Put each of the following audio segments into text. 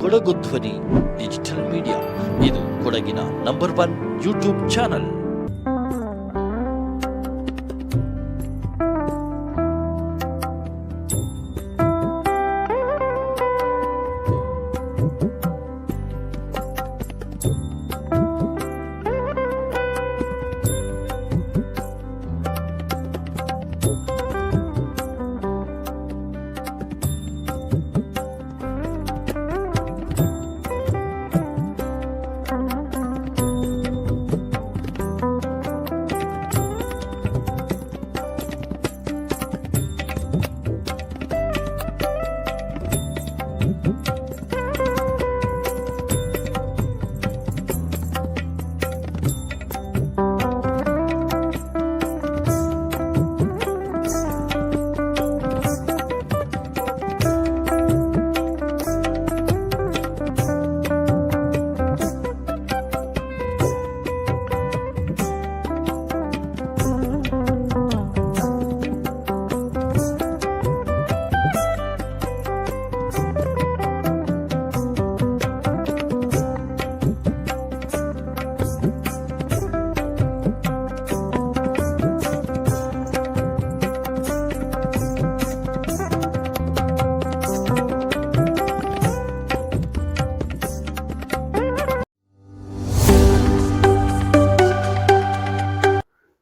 ಕೊಡಗು ಧ್ವನಿ digital media, ಇದು ಕೊಡಗಿನ ನಂಬರ್ 1 ಯೂಟ್ಯೂಬ್ ಚಾನಲ್.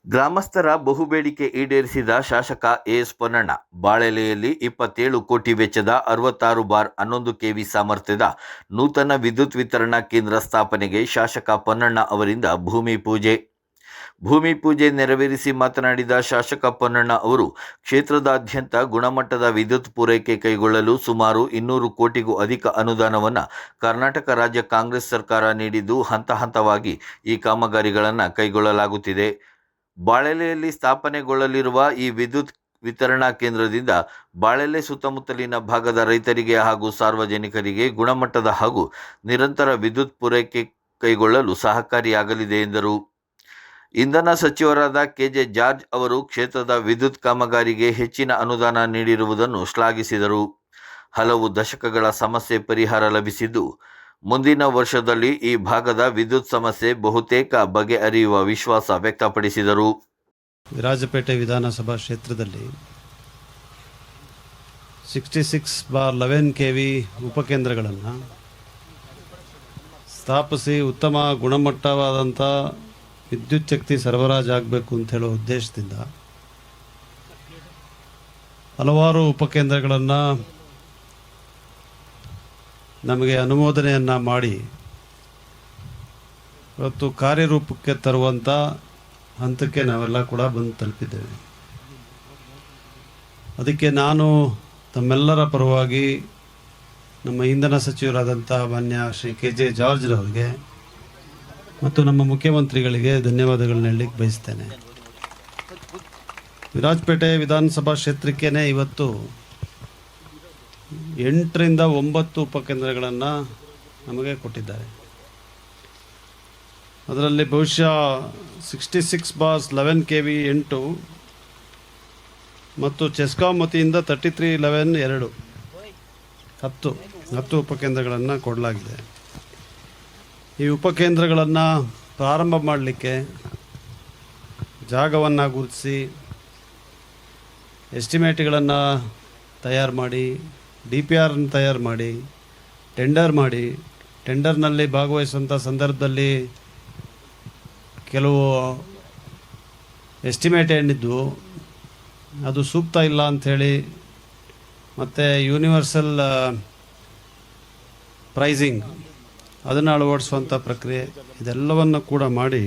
ಗ್ರಾಮಸ್ಥರ ಬಹುಬೇಡಿಕೆ ಈಡೇರಿಸಿದ ಶಾಸಕ ಎಸ್ ಪೊನ್ನಣ್ಣ. ಬಾಳೆಲೆಯಲ್ಲಿ 27 ಕೋಟಿ ವೆಚ್ಚದ 66 ಬಾರ್ 11 ಕೆವಿ ಸಾಮರ್ಥ್ಯದ ನೂತನ ವಿದ್ಯುತ್ ವಿತರಣಾ ಕೇಂದ್ರ ಸ್ಥಾಪನೆಗೆ ಶಾಸಕ ಪೊನ್ನಣ್ಣ ಅವರಿಂದ ಭೂಮಿ ಪೂಜೆ ನೆರವೇರಿಸಿ ಮಾತನಾಡಿದ ಶಾಸಕ ಪೊನ್ನಣ್ಣ ಅವರು, ಕ್ಷೇತ್ರದಾದ್ಯಂತ ಗುಣಮಟ್ಟದ ವಿದ್ಯುತ್ ಪೂರೈಕೆ ಕೈಗೊಳ್ಳಲು ಸುಮಾರು 200 ಕೋಟಿಗೂ ಅಧಿಕ ಅನುದಾನವನ್ನು ಕರ್ನಾಟಕ ರಾಜ್ಯ ಕಾಂಗ್ರೆಸ್ ಸರ್ಕಾರ ನೀಡಿದ್ದು, ಹಂತ ಹಂತವಾಗಿ ಈ ಕಾಮಗಾರಿಗಳನ್ನು ಕೈಗೊಳ್ಳಲಾಗುತ್ತಿದೆ. ಬಾಳೆಲೆಯಲ್ಲಿ ಸ್ಥಾಪನೆಗೊಳ್ಳಲಿರುವ ಈ ವಿದ್ಯುತ್ ವಿತರಣಾ ಕೇಂದ್ರದಿಂದ ಬಾಳೆಲೆ ಸುತ್ತಮುತ್ತಲಿನ ಭಾಗದ ರೈತರಿಗೆ ಹಾಗೂ ಸಾರ್ವಜನಿಕರಿಗೆ ಗುಣಮಟ್ಟದ ಹಾಗೂ ನಿರಂತರ ವಿದ್ಯುತ್ ಪೂರೈಕೆ ಕೈಗೊಳ್ಳಲು ಸಹಕಾರಿಯಾಗಲಿದೆ ಎಂದರು. ಇಂಧನ ಸಚಿವರಾದ ಕೆಜೆ ಜಾರ್ಜ್ ಅವರು ಕ್ಷೇತ್ರದ ವಿದ್ಯುತ್ ಕಾಮಗಾರಿಗೆ ಹೆಚ್ಚಿನ ಅನುದಾನ ನೀಡಿರುವುದನ್ನು ಶ್ಲಾಘಿಸಿದರು. ಹಲವು ದಶಕಗಳ ಸಮಸ್ಯೆ ಪರಿಹಾರ ಲಭಿಸಿದ್ದು, ಮುಂದಿನ ವರ್ಷದಲ್ಲಿ ಈ ಭಾಗದ ವಿದ್ಯುತ್ ಸಮಸ್ಯೆ ಬಹುತೇಕ ಬಗೆಹರಿಯುವ ವಿಶ್ವಾಸ ವ್ಯಕ್ತಪಡಿಸಿದರು. ವಿರಾಜಪೇಟೆ ವಿಧಾನಸಭಾ ಕ್ಷೇತ್ರದಲ್ಲಿ 66/11 ಕೆವಿ ಉಪಕೇಂದ್ರಗಳನ್ನು ಸ್ಥಾಪಿಸಿ ಉತ್ತಮ ಗುಣಮಟ್ಟವಾದಂಥ ವಿದ್ಯುತ್ ಶಕ್ತಿ ಸರಬರಾಜು ಆಗಬೇಕು ಅಂತ ಹೇಳೋ ಉದ್ದೇಶದಿಂದ ಹಲವಾರು ಉಪಕೇಂದ್ರಗಳನ್ನು ನಮಗೆ ಅನುಮೋದನೆಯನ್ನು ಮಾಡಿ ಇವತ್ತು ಕಾರ್ಯರೂಪಕ್ಕೆ ತರುವಂಥ ಹಂತಕ್ಕೆ ನಾವೆಲ್ಲ ಕೂಡ ಬಂದು ತಲುಪಿದ್ದೇವೆ. ಅದಕ್ಕೆ ನಾನು ತಮ್ಮೆಲ್ಲರ ಪರವಾಗಿ ನಮ್ಮ ಇಂಧನ ಸಚಿವರಾದಂಥ ಮಾನ್ಯ ಶ್ರೀ ಕೆಜೆ ಜಾರ್ಜ್ ಅವರಿಗೆ ಮತ್ತು ನಮ್ಮ ಮುಖ್ಯಮಂತ್ರಿಗಳಿಗೆ ಧನ್ಯವಾದಗಳನ್ನ ಹೇಳಲಿಕ್ಕೆ ಬಯಸ್ತೇನೆ. ವಿರಾಜಪೇಟೆ ವಿಧಾನಸಭಾ ಕ್ಷೇತ್ರಕ್ಕೇ ಇವತ್ತು 8ರಿಂದ 9 ಉಪಕೇಂದ್ರಗಳನ್ನು ನಮಗೆ ಕೊಟ್ಟಿದ್ದಾರೆ. ಅದರಲ್ಲಿ ಬಹುಶಃ 66/11 ಕೆವಿ 8 ಮತ್ತು ಚೆಸ್ಕಾಂ ವತಿಯಿಂದ 33/11 10 ಉಪಕೇಂದ್ರಗಳನ್ನು ಕೊಡಲಾಗಿದೆ. ಈ ಉಪಕೇಂದ್ರಗಳನ್ನು ಪ್ರಾರಂಭ ಮಾಡಲಿಕ್ಕೆ ಜಾಗವನ್ನು ಗುರುತಿಸಿ ಎಸ್ಟಿಮೇಟ್ಗಳನ್ನು ತಯಾರು ಮಾಡಿ DPR ತಯಾರು ಮಾಡಿ ಟೆಂಡರ್ನಲ್ಲಿ ಭಾಗವಹಿಸುವಂಥ ಸಂದರ್ಭದಲ್ಲಿ ಕೆಲವು ಎಸ್ಟಿಮೇಟ್ ಏನಿದ್ದು ಅದು ಸೂಕ್ತ ಇಲ್ಲ ಅಂಥೇಳಿ ಮತ್ತು ಯೂನಿವರ್ಸಲ್ ಪ್ರೈಸಿಂಗ್ ಅದನ್ನು ಅಳವಡಿಸುವಂಥ ಪ್ರಕ್ರಿಯೆ ಇದೆಲ್ಲವನ್ನು ಕೂಡ ಮಾಡಿ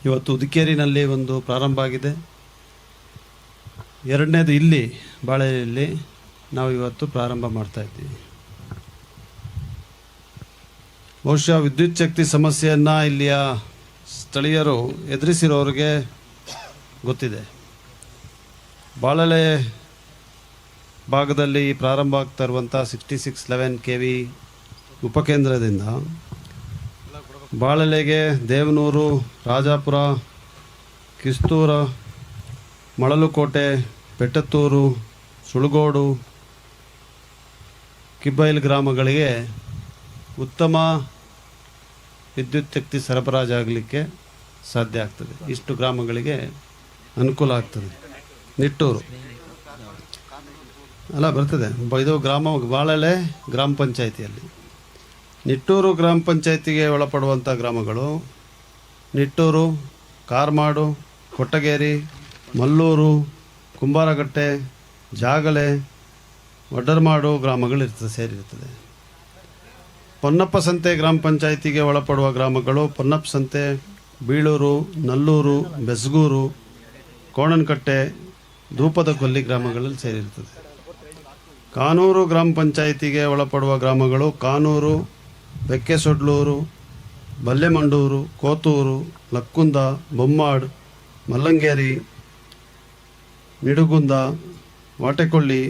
ಇವತ್ತು ಉದಿಕೇರಿನಲ್ಲಿ ಒಂದು ಪ್ರಾರಂಭ ಆಗಿದೆ. ಎರಡನೇದು ಇಲ್ಲಿ ಬಾಳೆಲೆಯಲ್ಲಿ ನಾವು ಇವತ್ತು ಪ್ರಾರಂಭ ಮಾಡ್ತಾಯಿದ್ದೀವಿ. ಬಹುಶಃ ವಿದ್ಯುತ್ ಶಕ್ತಿ ಸಮಸ್ಯೆಯನ್ನು ಇಲ್ಲಿಯ ಸ್ಥಳೀಯರು ಎದುರಿಸಿರೋರಿಗೆ ಗೊತ್ತಿದೆ. ಬಾಳೆಲೆ ಭಾಗದಲ್ಲಿ ಪ್ರಾರಂಭ ಆಗ್ತಾ ಇರುವಂಥ 66/11 ಕೆವಿ ಉಪಕೇಂದ್ರದಿಂದ ಬಾಳೆಲೆಗೆ ದೇವನೂರು, ರಾಜಾಪುರ, ಕಿಸ್ತೂರ, ಮಳಲುಕೋಟೆ, ಪೆಟ್ಟತ್ತೂರು, ಸುಳುಗೋಡು, ಕಿಬ್ಬೈಲ್ ಗ್ರಾಮಗಳಿಗೆ ಉತ್ತಮ ವಿದ್ಯುತ್ ಶಕ್ತಿ ಸರಬರಾಜಾಗಲಿಕ್ಕೆ ಸಾಧ್ಯ ಆಗ್ತದೆ. ಇಷ್ಟು ಗ್ರಾಮಗಳಿಗೆ ಅನುಕೂಲ ಆಗ್ತದೆ. ನಿಟ್ಟೂರು ಅಲ್ಲ ಬರ್ತದೆ, ಇದು ಬಾಳೆಲೆ ಗ್ರಾಮ ಪಂಚಾಯಿತಿಯಲ್ಲಿ. ನಿಟ್ಟೂರು ಗ್ರಾಮ ಪಂಚಾಯಿತಿಗೆ ಒಳಪಡುವಂಥ ಗ್ರಾಮಗಳು ನಿಟ್ಟೂರು, ಕಾರ್ಮಾಡು, ಕೊಟ್ಟಗೇರಿ, ಮಲ್ಲೂರು, ಕುಂಬಾರಗಟ್ಟೆ, ಜಾಗಲೆ, ಒಡ್ಡರ್ಮಾಡು ಗ್ರಾಮಗಳಿರ್ತದೆ ಸೇರಿರ್ತದೆ. ಪೊನ್ನಪ್ಪ ಸಂತೆ ಗ್ರಾಮ ಪಂಚಾಯಿತಿಗೆ ಒಳಪಡುವ ಗ್ರಾಮಗಳು ಪೊನ್ನಪ್ಪ ಸಂತೆ, ಬೀಳೂರು, ನಲ್ಲೂರು, ಬೆಸ್ಗೂರು, ಕೋಣನಕಟ್ಟೆ, ಧೂಪದ ಕೊಲ್ಲಿ ಗ್ರಾಮಗಳಲ್ಲಿ ಸೇರಿರ್ತದೆ. ಕಾನೂರು ಗ್ರಾಮ ಪಂಚಾಯಿತಿಗೆ ಒಳಪಡುವ ಗ್ರಾಮಗಳು ಕಾನೂರು, ಬೆಕ್ಕೆಸೊಡ್ಲೂರು, ಬಲ್ಲೆಮಂಡೂರು, ಕೋತೂರು, ಲಕ್ಕುಂದ, ಬೊಮ್ಮಾಡ್, ಮಲ್ಲಂಗೇರಿ, ನಿಡುಗುಂದ, ವಾಟೆಕೊಳ್ಳಿ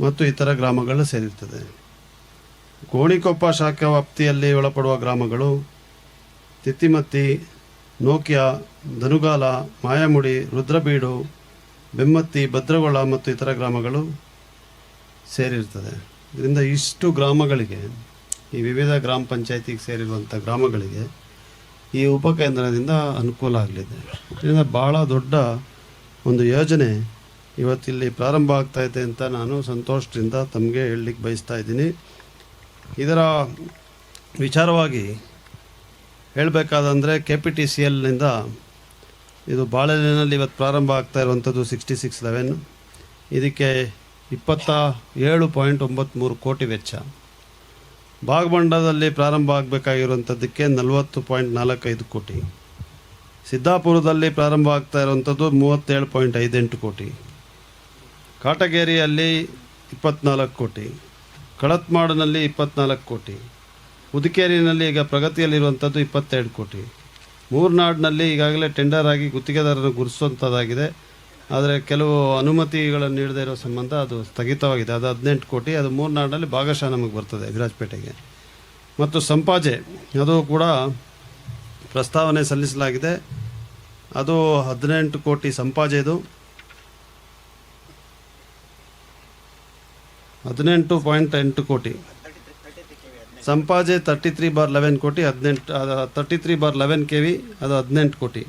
ಮತ್ತು ಇತರ ಗ್ರಾಮಗಳು ಸೇರಿರ್ತದೆ. ಗೋಣಿಕೊಪ್ಪ ಶಾಖಾ ವ್ಯಾಪ್ತಿಯಲ್ಲಿ ಒಳಪಡುವ ಗ್ರಾಮಗಳು ತಿತ್ತಿಮತ್ತಿ, ನೋಕ್ಯ, ಧನುಗಾಲ, ಮಾಯಮುಡಿ, ರುದ್ರಬೀಡು, ಬೆಮ್ಮತ್ತಿ, ಭದ್ರಗೊಳ ಮತ್ತು ಇತರ ಗ್ರಾಮಗಳು ಸೇರಿರ್ತದೆ. ಇದರಿಂದ ಇಷ್ಟು ಗ್ರಾಮಗಳಿಗೆ, ಈ ವಿವಿಧ ಗ್ರಾಮ ಪಂಚಾಯತಿಗೆ ಸೇರಿರುವಂಥ ಗ್ರಾಮಗಳಿಗೆ ಈ ಉಪಕೇಂದ್ರದಿಂದ ಅನುಕೂಲ ಆಗಲಿದೆ. ಇದರಿಂದ ಭಾಳ ದೊಡ್ಡ ಒಂದು ಯೋಜನೆ ಇವತ್ತಿಲ್ಲಿ ಪ್ರಾರಂಭ ಆಗ್ತಾಯಿದೆ ಅಂತ ನಾನು ಸಂತೋಷದಿಂದ ತಮಗೆ ಹೇಳಲಿಕ್ಕೆ ಬಯಸ್ತಾ ಇದ್ದೀನಿ. ಇದರ ವಿಚಾರವಾಗಿ ಹೇಳಬೇಕಾದಂದರೆ KPTCLನಿಂದ ಇದು ಬಾಳೆಲೆನಲ್ಲಿ ಇವತ್ತು ಪ್ರಾರಂಭ ಆಗ್ತಾ ಇರುವಂಥದ್ದು 6611. ಇದಕ್ಕೆ 27.93 ಕೋಟಿ ವೆಚ್ಚ. ಭಾಗಮಂಡಲದಲ್ಲಿ ಪ್ರಾರಂಭ ಆಗಬೇಕಾಗಿರುವಂಥದ್ದಕ್ಕೆ 40.45 ಕೋಟಿ. ಸಿದ್ದಾಪುರದಲ್ಲಿ ಪ್ರಾರಂಭ ಆಗ್ತಾ ಇರುವಂಥದ್ದು 37.58 ಕೋಟಿ. ಕಾಟಗೇರಿಯಲ್ಲಿ 24 ಕೋಟಿ. ಕಳತ್ಮಾಡಿನಲ್ಲಿ 24 ಕೋಟಿ. ಉದಿಕೇರಿನಲ್ಲಿ ಈಗ ಪ್ರಗತಿಯಲ್ಲಿರುವಂಥದ್ದು 22 ಕೋಟಿ. ಮೂರ್ನಾಡಿನಲ್ಲಿ ಈಗಾಗಲೇ ಟೆಂಡರ್ ಆಗಿ ಗುತ್ತಿಗೆದಾರರನ್ನು ಗುರುತಿಸುವಂಥದ್ದಾಗಿದೆ. ಆದರೆ ಕೆಲವು ಅನುಮತಿಗಳನ್ನು ನೀಡದೇ ಇರೋ ಸಂಬಂಧ ಅದು ಸ್ಥಗಿತವಾಗಿದೆ. ಅದು 18 ಕೋಟಿ. ಅದು ಮೂರ್ನಾಡಿನಲ್ಲಿ ಭಾಗಶಃ ನಮಗೆ ಬರ್ತದೆ ವಿರಾಜಪೇಟೆಗೆ. ಮತ್ತು ಸಂಪಾಜೆ ಅದು ಕೂಡ ಪ್ರಸ್ತಾವನೆ ಸಲ್ಲಿಸಲಾಗಿದೆ. ಅದು 18 ಕೋಟಿ ಸಂಪಾಜೆದು, 18.8 ಕೋಟಿ. ಸಂಪಾಜೆ 33/11 ಕೋಟಿ, 33/11 KV, ಅದು 18 ಕೋಟಿ.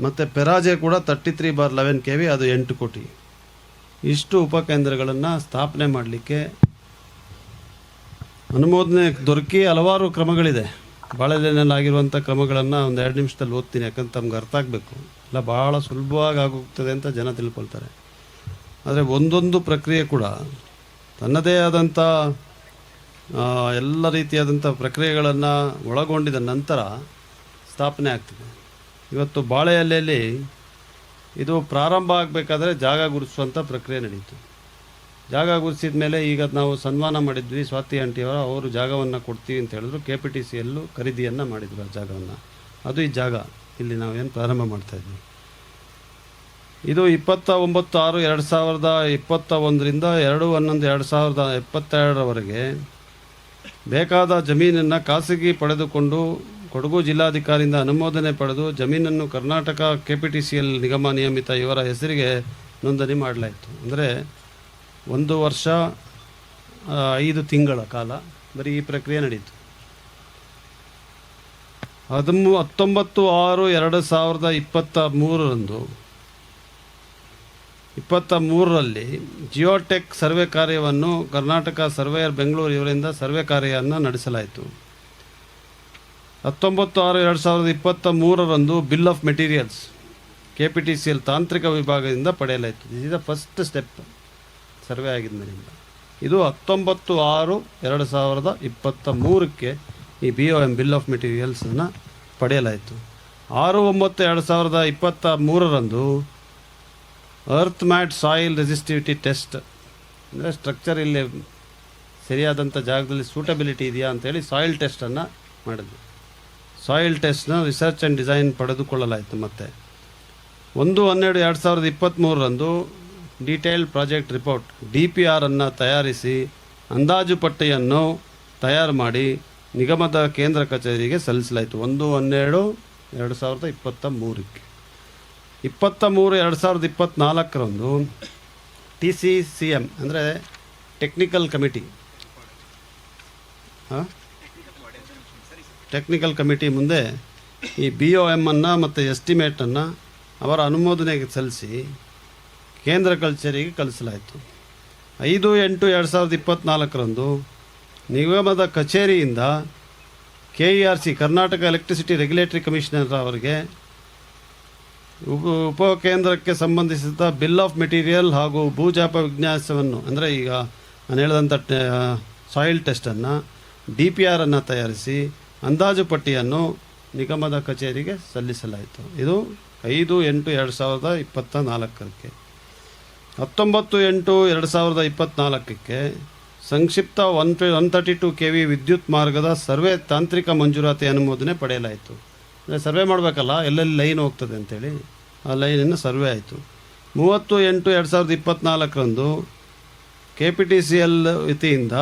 ಮತ್ತು ಪೆರಾಜೆ ಕೂಡ 33/11 KV, ಅದು 8 ಕೋಟಿ. ಇಷ್ಟು ಉಪಕೇಂದ್ರಗಳನ್ನು ಸ್ಥಾಪನೆ ಮಾಡಲಿಕ್ಕೆ ಅನುಮೋದನೆ ದೊರಕಿ ಹಲವಾರು ಕ್ರಮಗಳಿದೆ. ಬಾಳೆಲೆನಲ್ಲಾಗಿರುವಂಥ ಕ್ರಮಗಳನ್ನು ಒಂದು 2 ನಿಮಿಷದಲ್ಲಿ ಓದ್ತೀನಿ, ಯಾಕಂತ ತಮ್ಗೆ ಅರ್ಥ ಆಗಬೇಕು. ಇಲ್ಲ ಭಾಳ ಸುಲಭವಾಗಿ ಆಗೋಗ್ತದೆ ಅಂತ ಜನ ತಿಳ್ಕೊಳ್ತಾರೆ. ಆದರೆ ಒಂದೊಂದು ಪ್ರಕ್ರಿಯೆ ಕೂಡ ತನ್ನದೇ ಆದಂಥ ಎಲ್ಲ ರೀತಿಯಾದಂಥ ಪ್ರಕ್ರಿಯೆಗಳನ್ನು ಒಳಗೊಂಡಿದ ನಂತರ ಸ್ಥಾಪನೆ ಆಗ್ತದೆ. ಇವತ್ತು ಬಾಳೆ ಎಲೆಯಲ್ಲಿ ಇದು ಪ್ರಾರಂಭ ಆಗಬೇಕಾದ್ರೆ ಜಾಗ ಗುರುತಿಸುವಂಥ ಪ್ರಕ್ರಿಯೆ ನಡೀತು. ಜಾಗ ಗುರುತಿಸಿದ ಮೇಲೆ ಈಗ ನಾವು ಸನ್ಮಾನ ಮಾಡಿದ್ವಿ ಸ್ವಾತಿ ಆಂಟಿಯವರ, ಅವರು ಜಾಗವನ್ನು ಕೊಡ್ತೀವಿ ಅಂತ ಹೇಳಿದ್ರು. KPTCL ಖರೀದಿಯನ್ನು ಮಾಡಿದ್ರು ಆ ಜಾಗವನ್ನು. ಅದು ಈ ಜಾಗ ಇಲ್ಲಿ ನಾವೇನು ಪ್ರಾರಂಭ ಮಾಡ್ತಾಯಿದ್ವಿ. ಇದು 29/6/2021ರಿಂದ 2/11/2022ರವರೆಗೆ ಬೇಕಾದ ಜಮೀನನ್ನು ಖಾಸಗಿ ಪಡೆದುಕೊಂಡು ಕೊಡಗು ಜಿಲ್ಲಾಧಿಕಾರಿಯಿಂದ ಅನುಮೋದನೆ ಪಡೆದು ಜಮೀನನ್ನು ಕರ್ನಾಟಕ KPTCL ನಿಗಮ ನಿಯಮಿತ ಇವರ ಹೆಸರಿಗೆ ನೋಂದಣಿ ಮಾಡಲಾಯಿತು. ಅಂದರೆ 1 ವರ್ಷ 5 ತಿಂಗಳ ಕಾಲ ಬರೀ ಈ ಪ್ರಕ್ರಿಯೆ ನಡೀತು. 19/6/2023ರಲ್ಲಿ ಜಿಯೋಟೆಕ್ ಸರ್ವೆ ಕಾರ್ಯವನ್ನು ಕರ್ನಾಟಕ ಸರ್ವೇಯರ್ ಬೆಂಗಳೂರು ಇವರಿಂದ ಸರ್ವೆ ಕಾರ್ಯವನ್ನು ನಡೆಸಲಾಯಿತು. 19/6/2023ರಂದು ಬಿಲ್ ಆಫ್ ಮೆಟೀರಿಯಲ್ಸ್ KPTCL ತಾಂತ್ರಿಕ ವಿಭಾಗದಿಂದ ಪಡೆಯಲಾಯಿತು. This is the first step survey ಆಗಿದ ಮೇಲಿಂದ. ಇದು 19/6/2023ಕ್ಕೆ ಈ BOM ಬಿಲ್ ಆಫ್ ಮೆಟೀರಿಯಲ್ಸನ್ನು ಪಡೆಯಲಾಯಿತು. 6/9/2023ರಂದು earth mat soil resistivity test, ಅಂದರೆ ಸ್ಟ್ರಕ್ಚರ್ ಇಲ್ಲಿ ಸರಿಯಾದಂಥ ಜಾಗದಲ್ಲಿ ಸೂಟಬಿಲಿಟಿ ಇದೆಯಾ ಅಂತೇಳಿ ಸಾಯಿಲ್ ಟೆಸ್ಟನ್ನು ಮಾಡಿದ್ವಿ. ಸಾಯಿಲ್ ಟೆಸ್ಟ್ನ ರಿಸರ್ಚ್ ಆ್ಯಂಡ್ ಡಿಸೈನ್ ಪಡೆದುಕೊಳ್ಳಲಾಯಿತು. ಮತ್ತು 1/12/2023ರಂದು ಡೀಟೇಲ್ಡ್ ಪ್ರಾಜೆಕ್ಟ್ ರಿಪೋರ್ಟ್ DPRನ್ನು ತಯಾರಿಸಿ ಅಂದಾಜು ಪಟ್ಟಿಯನ್ನು ತಯಾರು ಮಾಡಿ ನಿಗಮದ ಕೇಂದ್ರ ಕಚೇರಿಗೆ ಸಲ್ಲಿಸಲಾಯಿತು. 1/12/2023ಕ್ಕೆ. 23/2024ರಂದು TCCM ಅಂದರೆ ಟೆಕ್ನಿಕಲ್ ಕಮಿಟಿ, ಟೆಕ್ನಿಕಲ್ ಕಮಿಟಿ ಮುಂದೆ ಈ BOM ಮತ್ತು ಎಸ್ಟಿಮೇಟನ್ನು ಅವರ ಅನುಮೋದನೆಗೆ ಸಲ್ಲಿಸಿ ಕೇಂದ್ರ ಕಚೇರಿಗೆ ಕಳಿಸಲಾಯಿತು. 5/8/2024 ನಿಗಮದ ಕಚೇರಿಯಿಂದ KERC Karnataka electricity regulatory commissioner ಅವರಿಗೆ ಉಪಕೇಂದ್ರಕ್ಕೆ ಸಂಬಂಧಿಸಿದ ಬಿಲ್ ಆಫ್ ಮೆಟೀರಿಯಲ್ ಹಾಗೂ ಭೂಜಾಪ ವಿನ್ಯಾಸವನ್ನು, ಅಂದರೆ ಈಗ ನಾನು ಹೇಳಿದಂಥ ಸಾಯಿಲ್ ಟೆಸ್ಟನ್ನು DPR ಅನ್ನು ತಯಾರಿಸಿ ಅಂದಾಜು ಪಟ್ಟಿಯನ್ನು ನಿಗಮದ ಕಚೇರಿಗೆ ಸಲ್ಲಿಸಲಾಯಿತು. ಇದು 5/8/2024. 19/8/2024 ಸಂಕ್ಷಿಪ್ತ 132 kV ವಿದ್ಯುತ್ ಮಾರ್ಗದ ಸರ್ವೆ ತಾಂತ್ರಿಕ ಮಂಜೂರಾತಿ ಅನುಮೋದನೆ ಪಡೆಯಲಾಯಿತು. ಅಂದರೆ ಸರ್ವೆ ಮಾಡಬೇಕಲ್ಲ, ಎಲ್ಲೆಲ್ಲಿ ಲೈನ್ ಹೋಗ್ತದೆ ಅಂತೇಳಿ ಆ ಲೈನಿನ ಸರ್ವೆ ಆಯಿತು. 30/8/2024 KPTCL ವತಿಯಿಂದ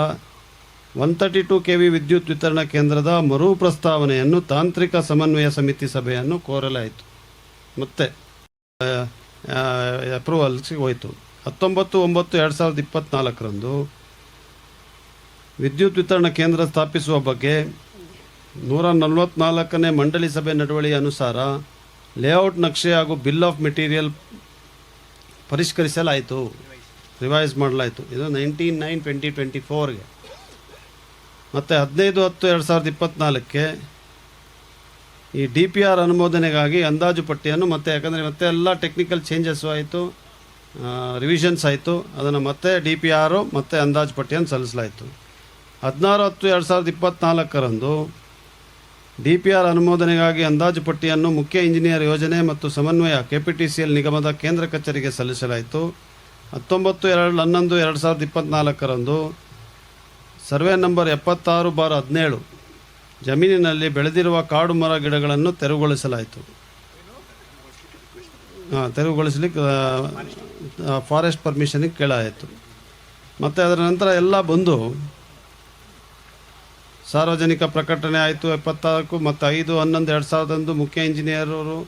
132 kV ವಿದ್ಯುತ್ ವಿತರಣಾ ಕೇಂದ್ರದ ಮರು ಪ್ರಸ್ತಾವನೆಯನ್ನು ತಾಂತ್ರಿಕ ಸಮನ್ವಯ ಸಮಿತಿ ಸಭೆಯನ್ನು ಕೋರಲಾಯಿತು. ಮತ್ತೆ ಅಪ್ರೂವಲ್ಸ್ಗೆ ಹೋಯಿತು. 19/9/2024 ವಿದ್ಯುತ್ ವಿತರಣಾ ಕೇಂದ್ರ ಸ್ಥಾಪಿಸುವ ಬಗ್ಗೆ 144ನೇ ಮಂಡಳಿ ಸಭೆ ನಡವಳಿಕೆ ಅನುಸಾರ ಲೇಔಟ್ ನಕ್ಷೆ ಹಾಗೂ ಬಿಲ್ ಆಫ್ ಮೆಟೀರಿಯಲ್ ಪರಿಷ್ಕರಿಸಲಾಯಿತು, ರಿವೈಸ್ ಮಾಡಲಾಯಿತು. ಇದು 19/9/2024. ಮತ್ತು 15/10/2024 ಈ DPR ಅನುಮೋದನೆಗಾಗಿ ಅಂದಾಜು ಪಟ್ಟಿಯನ್ನು ಯಾಕಂದರೆ ಮತ್ತೆ ಎಲ್ಲ ಟೆಕ್ನಿಕಲ್ ಚೇಂಜಸ್ಸು ಆಯಿತು, ರಿವಿಷನ್ಸ್ ಆಯಿತು, ಅದನ್ನು ಮತ್ತೆ DPR ಮತ್ತು ಅಂದಾಜು ಪಟ್ಟಿಯನ್ನು ಸಲ್ಲಿಸಲಾಯಿತು. 16/10/2024 DPR ಅನುಮೋದನೆಗಾಗಿ ಅಂದಾಜು ಪಟ್ಟಿಯನ್ನು ಮುಖ್ಯ ಇಂಜಿನಿಯರ್ ಯೋಜನೆ ಮತ್ತು ಸಮನ್ವಯ KPTCL ನಿಗಮದ ಕೇಂದ್ರ ಕಚೇರಿಗೆ ಸಲ್ಲಿಸಲಾಯಿತು. 19/11/2024 ಸರ್ವೆ ನಂಬರ್ 76/17 ಜಮೀನಿನಲ್ಲಿ ಬೆಳೆದಿರುವ ಕಾಡು ಮರ ಗಿಡಗಳನ್ನು ತೆರವುಗೊಳಿಸಲಾಯಿತು. ತೆರವುಗೊಳಿಸಲಿಕ್ಕೆ ಫಾರೆಸ್ಟ್ ಪರ್ಮಿಷನಿಗೆ ಕೇಳಾಯಿತು. ಮತ್ತು ಅದರ ನಂತರ ಎಲ್ಲ ಬಂದು ಸಾರ್ವಜನಿಕ ಪ್ರಕಟಣೆ ಆಯಿತು 74 ಮತ್ತು 5/11/2001 ಮುಖ್ಯ ಇಂಜಿನಿಯರರು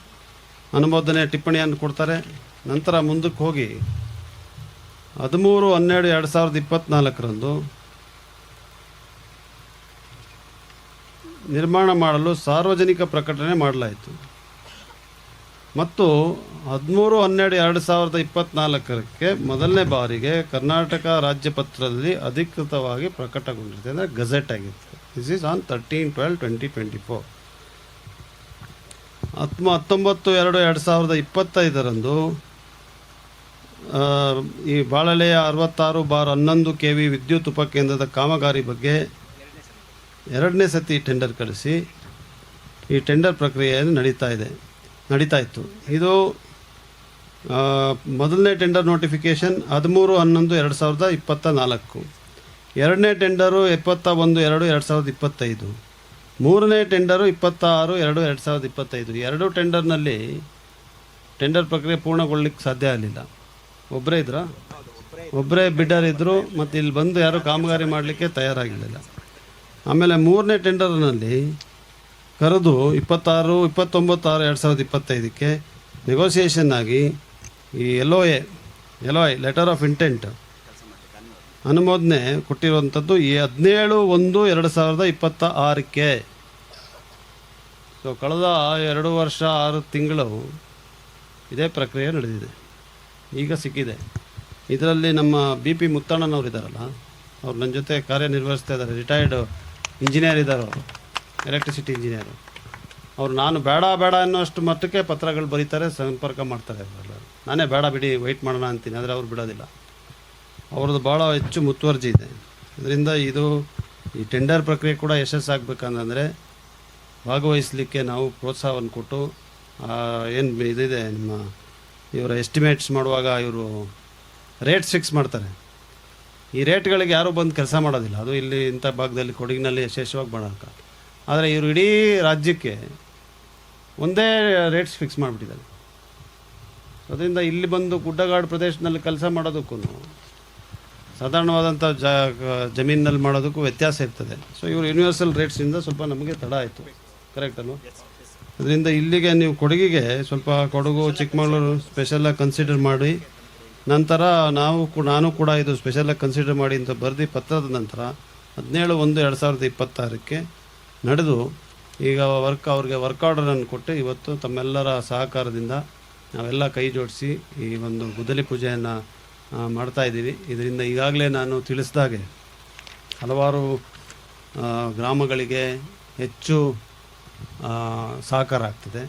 ಅನುಮೋದನೆ ಟಿಪ್ಪಣಿಯನ್ನು ಕೊಡ್ತಾರೆ. ನಂತರ ಮುಂದಕ್ಕೆ ಹೋಗಿ 13/12/2024 ನಿರ್ಮಾಣ ಮಾಡಲು ಸಾರ್ವಜನಿಕ ಪ್ರಕಟಣೆ ಮಾಡಲಾಯಿತು. ಮತ್ತು 13/12/2024 ಮೊದಲನೇ ಬಾರಿಗೆ ಕರ್ನಾಟಕ ರಾಜ್ಯಪತ್ರದಲ್ಲಿ ಅಧಿಕೃತವಾಗಿ ಪ್ರಕಟಗೊಂಡಿರುತ್ತೆ, ಅಂದರೆ ಗಜೆಟ್ ಆಗಿರುತ್ತೆ. This is on 13/12/2024. 19/2/2025 ಈ ಬಾಳಲೆಯ 66/11 kV ವಿದ್ಯುತ್ ಉಪಕೇಂದ್ರದ ಕಾಮಗಾರಿ ಬಗ್ಗೆ ಎರಡನೇ ಸತಿ ಟೆಂಡರ್ ಕಳಿಸಿ ಈ ಟೆಂಡರ್ ಪ್ರಕ್ರಿಯೆಯನ್ನು ನಡೀತಾ ಇತ್ತು. ಇದು ಮೊದಲನೇ ಟೆಂಡರ್ ನೋಟಿಫಿಕೇಷನ್ 13/11/2024, ಎರಡನೇ ಟೆಂಡರು 71/2/2025, ಮೂರನೇ ಟೆಂಡರು 26/2/2025. ಎರಡು ಟೆಂಡರ್ನಲ್ಲಿ ಟೆಂಡರ್ ಪ್ರಕ್ರಿಯೆ ಪೂರ್ಣಗೊಳ್ಳಲಿಕ್ಕೆ ಸಾಧ್ಯ ಆಗಲಿಲ್ಲ. ಒಬ್ಬರೇ ಬಿಡ್ಡರ್ ಇದ್ದರು ಮತ್ತು ಇಲ್ಲಿ ಬಂದು ಯಾರೂ ಕಾಮಗಾರಿ ಮಾಡಲಿಕ್ಕೆ ತಯಾರಾಗಿರಲಿಲ್ಲ. ಆಮೇಲೆ ಮೂರನೇ ಟೆಂಡರ್ನಲ್ಲಿ ಕರೆದು 29/6/2025 ನೆಗೋಸಿಯೇಷನ್ ಆಗಿ ಈ LOI ಲೆಟರ್ ಆಫ್ ಇಂಟೆಂಟ್ ಅನುಮೋದನೆ ಕೊಟ್ಟಿರುವಂಥದ್ದು ಈ 17/1/2026. ಸೊ ಕಳೆದ 2 ವರ್ಷ 6 ತಿಂಗಳು ಇದೇ ಪ್ರಕ್ರಿಯೆ ನಡೆದಿದೆ. ಈಗ ಸಿಕ್ಕಿದೆ. ಇದರಲ್ಲಿ ನಮ್ಮ BP ಮುತ್ತಣ್ಣನವ್ರು ಇದ್ದಾರಲ್ಲ, ಅವ್ರು ನನ್ನ ಜೊತೆ ಕಾರ್ಯನಿರ್ವಹಿಸ್ತಾ ಇದ್ದಾರೆ. ರಿಟೈರ್ಡ್ ಇಂಜಿನಿಯರ್ ಇದ್ದಾರೆ, ಅವರು ಎಲೆಕ್ಟ್ರಿಸಿಟಿ ಇಂಜಿನಿಯರು. ಅವರು ನಾನು ಬೇಡ ಅನ್ನೋಷ್ಟು ಮಟ್ಟಕ್ಕೆ ಪತ್ರಗಳು ಬರೀತಾರೆ, ಸಂಪರ್ಕ ಮಾಡ್ತಾರೆ. ನಾನೇ ಬೇಡ ಬಿಡಿ ವೆಯ್ಟ್ ಮಾಡೋಣ ಅಂತೀನಿ, ಆದರೆ ಅವ್ರು ಬಿಡೋದಿಲ್ಲ. ಅವ್ರದ್ದು ಭಾಳ ಹೆಚ್ಚು ಮುತುವರ್ಜಿ ಇದೆ. ಇದರಿಂದ ಈ ಟೆಂಡರ್ ಪ್ರಕ್ರಿಯೆ ಕೂಡ ಯಶಸ್ಸಾಗಬೇಕಂತಂದರೆ ಭಾಗವಹಿಸಲಿಕ್ಕೆ ನಾವು ಪ್ರೋತ್ಸಾಹವನ್ನು ಕೊಟ್ಟು ಏನು ಇದಿದೆ ನಿಮ್ಮ ಇವರ ಎಸ್ಟಿಮೇಟ್ಸ್ ಮಾಡುವಾಗ ಇವರು ರೇಟ್ಸ್ ಫಿಕ್ಸ್ ಮಾಡ್ತಾರೆ. ಈ ರೇಟ್ಗಳಿಗೆ ಯಾರೂ ಬಂದು ಕೆಲಸ ಮಾಡೋದಿಲ್ಲ. ಅದು ಇಲ್ಲಿ ಇಂಥ ಭಾಗದಲ್ಲಿ ಕೊಡಗಿನಲ್ಲಿ ಯಶಸ್ವಿಯಾಗಿ ಮಾಡೋಕ್ಕೆ. ಆದರೆ ಇವರು ಇಡೀ ರಾಜ್ಯಕ್ಕೆ ಒಂದೇ ರೇಟ್ಸ್ ಫಿಕ್ಸ್ ಮಾಡಿಬಿಟ್ಟಿದ್ದಾರೆ. ಅದರಿಂದ ಇಲ್ಲಿ ಬಂದು ಗುಡ್ಡಗಾಡು ಪ್ರದೇಶದಲ್ಲಿ ಕೆಲಸ ಮಾಡೋದಕ್ಕೂ ಸಾಧಾರಣವಾದಂಥ ಜಮೀನಿನಲ್ಲಿ ಮಾಡೋದಕ್ಕೂ ವ್ಯತ್ಯಾಸ ಇರ್ತದೆ. ಸೊ ಇವರು ಯೂನಿವರ್ಸಲ್ ರೇಟ್ಸಿಂದ ಸ್ವಲ್ಪ ನಮಗೆ ತಡ ಆಯಿತು. ಕರೆಕ್ಟ್ ಅಲ್ವ? ಅದರಿಂದ ಇಲ್ಲಿಗೆ ನೀವು ಕೊಡಗಿಗೆ ಸ್ವಲ್ಪ ಕೊಡಗು ಚಿಕ್ಕಮಗಳೂರು ಸ್ಪೆಷಲಾಗಿ ಕನ್ಸಿಡರ್ ಮಾಡಿ ನಂತರ ನಾನು ಕೂಡ ಇದು ಸ್ಪೆಷಲಾಗಿ ಕನ್ಸಿಡರ್ ಮಾಡಿ ಅಂತ ಬರೆದು ಪತ್ರದ ನಂತರ 17/1/2026 ನಡೆದು ಈಗ ಅವ್ರಿಗೆ ವರ್ಕ್ ಆರ್ಡರನ್ನು ಕೊಟ್ಟು ಇವತ್ತು ತಮ್ಮೆಲ್ಲರ ಸಹಕಾರದಿಂದ ನಾವೆಲ್ಲ ಕೈ ಜೋಡಿಸಿ ಈ ಒಂದು ಗುದ್ದಲಿ ಪೂಜೆಯನ್ನು ಮಾಡ್ತಾ ಇದ್ದೀವಿ. ಇದರಿಂದ ಈಗಾಗಲೇ ನಾನು ತಿಳಿಸಿದಾಗೆ ಹಲವಾರು ಗ್ರಾಮಗಳಿಗೆ ಹೆಚ್ಚು ಸಹಕಾರ ಆಗ್ತದೆ.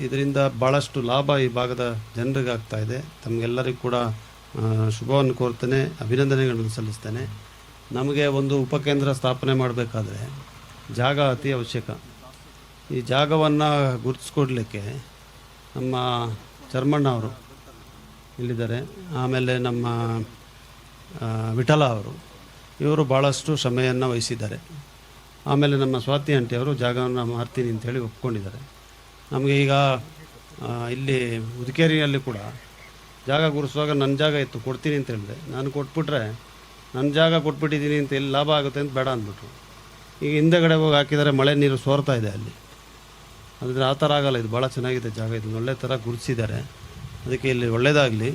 ಇದರಿಂದ ಭಾಳಷ್ಟು ಲಾಭ ಈ ಭಾಗದ ಜನರಿಗೆ ಆಗ್ತಾ ಇದೆ. ತಮಗೆಲ್ಲರಿಗೂ ಕೂಡ ಶುಭವನ್ನು ಕೋರ್ತೇನೆ, ಅಭಿನಂದನೆಗಳನ್ನು ಸಲ್ಲಿಸ್ತೇನೆ. ನಮಗೆ ಒಂದು ಉಪಕೇಂದ್ರ ಸ್ಥಾಪನೆ ಮಾಡಬೇಕಾದ್ರೆ ಜಾಗ ಅತಿ ಅವಶ್ಯಕ. ಈ ಜಾಗವನ್ನು ಗುರುತಿಸ್ಕೊಡ್ಲಿಕ್ಕೆ ನಮ್ಮ ಚರ್ಮಣ್ಣ ಅವರು ಇಲ್ಲಿದ್ದಾರೆ, ಆಮೇಲೆ ನಮ್ಮ ವಿಠಲ ಇವರು ಭಾಳಷ್ಟು ಶ್ರಮೆಯನ್ನು ವಹಿಸಿದ್ದಾರೆ. ಆಮೇಲೆ ನಮ್ಮ ಸ್ವಾತಿ ಆಂಟಿ ಅವರು ಜಾಗವನ್ನು ಮಾರ್ತೀನಿ ಅಂಥೇಳಿ ಒಪ್ಕೊಂಡಿದ್ದಾರೆ. ನಮಗೆ ಈಗ ಇಲ್ಲಿ ಉದಿಕೇರಿಯಲ್ಲಿ ಕೂಡ ಜಾಗ ಗುರುಸುವಾಗ ನನ್ನ ಜಾಗ ಇತ್ತು, ಕೊಡ್ತೀನಿ ಅಂತ ಹೇಳಿದೆ. ನಾನು ಕೊಟ್ಬಿಟ್ರೆ ನನ್ನ ಜಾಗ ಕೊಟ್ಬಿಟ್ಟಿದ್ದೀನಿ ಅಂತ ಎಲ್ಲಿ ಲಾಭ ಆಗುತ್ತೆ ಅಂತ ಬೇಡ ಅಂದ್ಬಿಟ್ರು. ಈಗ ಹಿಂದೆಗಡೆ ಹೋಗಿ ಹಾಕಿದರೆ ಮಳೆ ನೀರು ಸೋರ್ತಾ ಇದೆ ಅಲ್ಲಿ. ಆದರೆ ಆ ಥರ ಆಗಲ್ಲ, ಇದು ಭಾಳ ಚೆನ್ನಾಗಿದೆ ಜಾಗ, ಇದು ಒಳ್ಳೆ ಥರ ಗುರುತಿಸಿದ್ದಾರೆ. ಅದಕ್ಕೆ ಇಲ್ಲಿ ಒಳ್ಳೆಯದಾಗಲಿ.